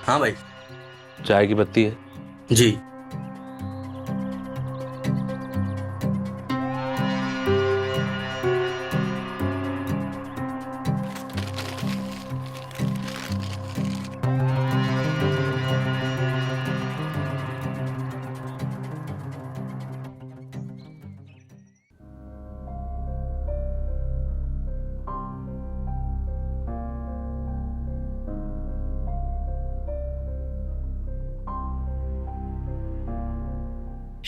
हाँ भाई। चाय की पत्ती है? जी।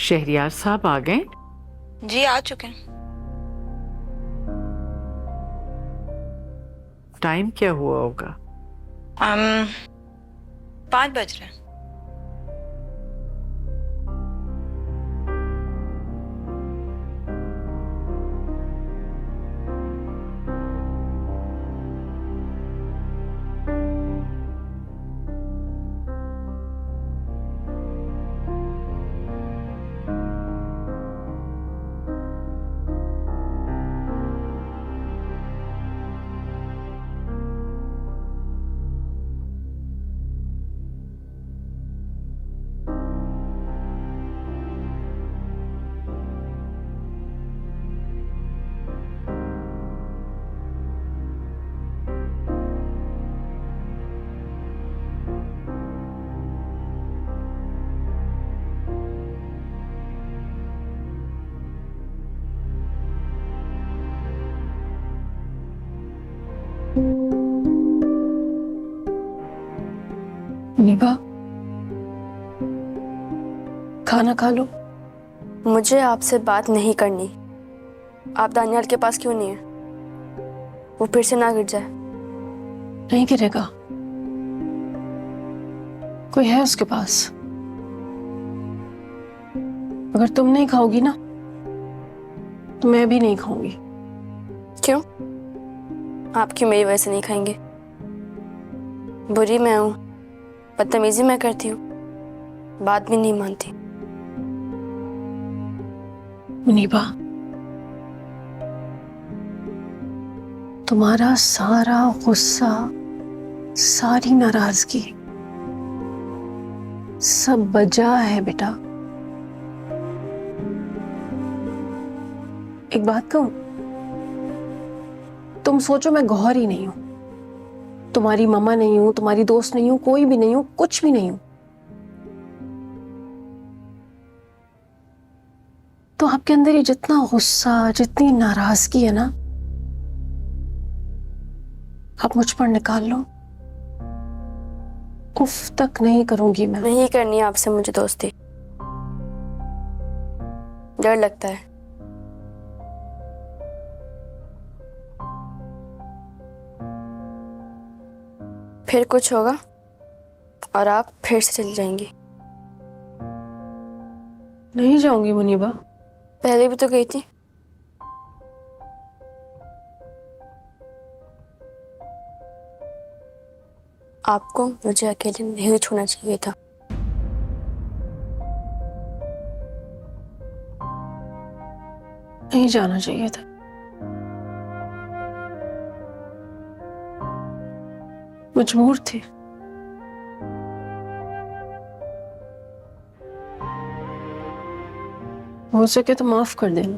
शहरियार साहब आ गए? जी आ चुके हैं। टाइम क्या हुआ होगा? 5 बज रहे हैं। नीबा, खाना खा लो। मुझे आपसे बात नहीं करनी। आप दानियाल के पास क्यों नहीं है? वो फिर से ना गिर जाए। नहीं गिरेगा, कोई है उसके पास। अगर तुम नहीं खाओगी ना तो मैं भी नहीं खाऊंगी। क्यों? आप क्यों मेरी वजह से नहीं खाएंगे? बुरी मैं हूं, बदतमीजी मैं करती हूँ, बात भी नहीं मानती। मुनीबा, तुम्हारा सारा गुस्सा, सारी नाराजगी सब वजह है बेटा। एक बात कहूं, तुम सोचो मैं गौहरी नहीं हूं, तुम्हारी मम्मा नहीं हूं, तुम्हारी दोस्त नहीं हूं, कोई भी नहीं हूं, कुछ भी नहीं हूं। तो आपके अंदर ये जितना गुस्सा, जितनी नाराजगी है ना, आप मुझ पर निकाल लो। उफ तक नहीं करूंगी मैं। नहीं करनी है आपसे मुझे दोस्ती। डर लगता है। फिर कुछ होगा और आप फिर से चली जाएंगी। नहीं जाऊंगी मुनीबा। पहले भी तो गई थी। आपको मुझे अकेले नहीं छोड़ना चाहिए था। नहीं जाना चाहिए था। मजबूर थी। हो सके तो माफ कर देना।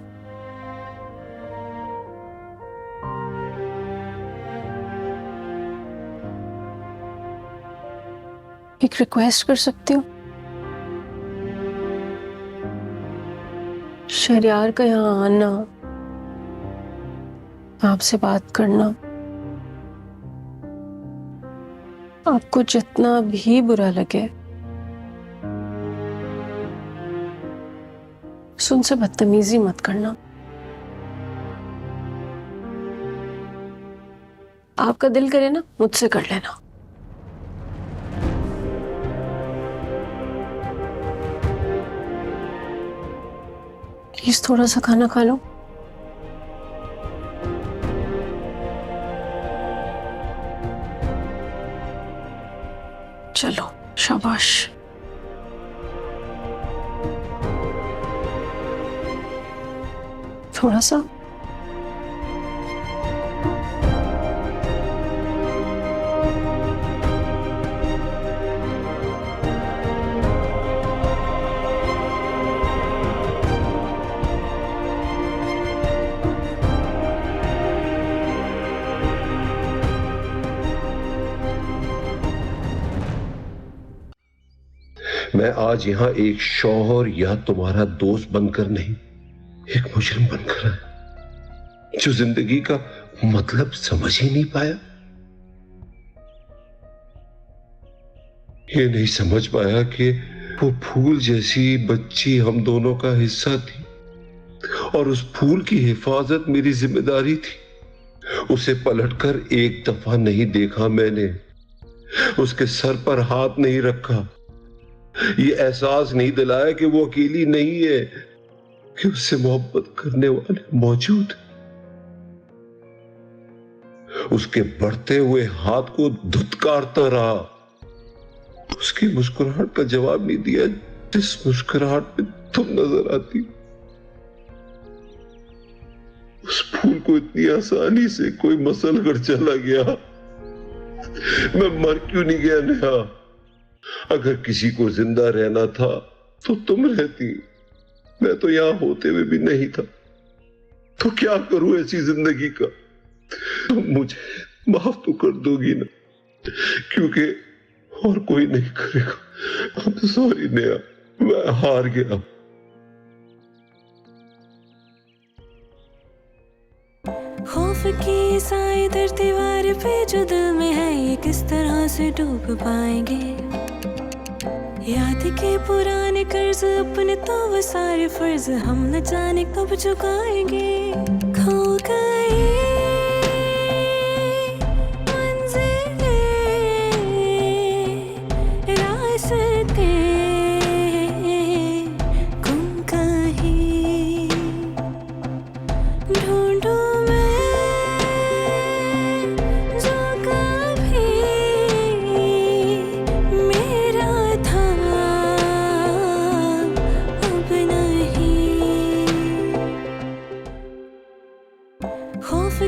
एक रिक्वेस्ट कर सकती हूँ? शहरयार का यहाँ आना, आपसे बात करना, आपको जितना भी बुरा लगे उनसे बदतमीजी मत करना। आपका दिल करे ना मुझसे कर लेना। प्लीज थोड़ा सा खाना खा लो। चलो शाबाश। थोड़ा सा। मैं आज यहाँ एक शौहर या तुम्हारा दोस्त बनकर नहीं, एक मुजरिम बनकर आया जो जिंदगी का मतलब समझ ही नहीं पाया। ये नहीं समझ पाया कि वो फूल जैसी बच्ची हम दोनों का हिस्सा थी और उस फूल की हिफाजत मेरी जिम्मेदारी थी। उसे पलटकर एक दफा नहीं देखा मैंने, उसके सर पर हाथ नहीं रखा, ये एहसास नहीं दिलाया कि वो अकेली नहीं है, कि उससे मोहब्बत करने वाले मौजूद। उसके बढ़ते हुए हाथ को धुतकारता रहा, उसकी मुस्कुराहट का जवाब नहीं दिया जिस मुस्कुराहट में तुम नजर आती। उस फूल को इतनी आसानी से कोई मसल कर चला गया, मैं मर क्यों नहीं गया नेहा? अगर किसी को जिंदा रहना था तो तुम रहती, मैं तो यहां होते हुए भी नहीं था। तो क्या करूं ऐसी जिंदगी का? तुम मुझे माफ तो कर दोगी ना, क्योंकि और कोई नहीं करेगा। अब सॉरी नेहा, मैं हार गया। खौफ की साए दर दीवार पे जो दिल में है, ये किस तरह से डूब पाएंगे? याद के पुराने कर्ज अपने तो वो सारे फर्ज हम न जाने कब चुकाएंगे। खो गए मंजिलें, रास्ते गुम कहीं, ढूंढूं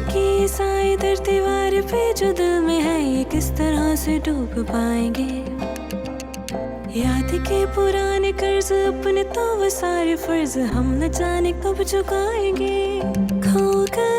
की साए दर दीवार पे जो दिल में है, ये किस तरह से डूब पाएंगे? याद के पुराने कर्ज अपने तो वो सारे फर्ज हम न जाने कब चुकाएंगे। खो गए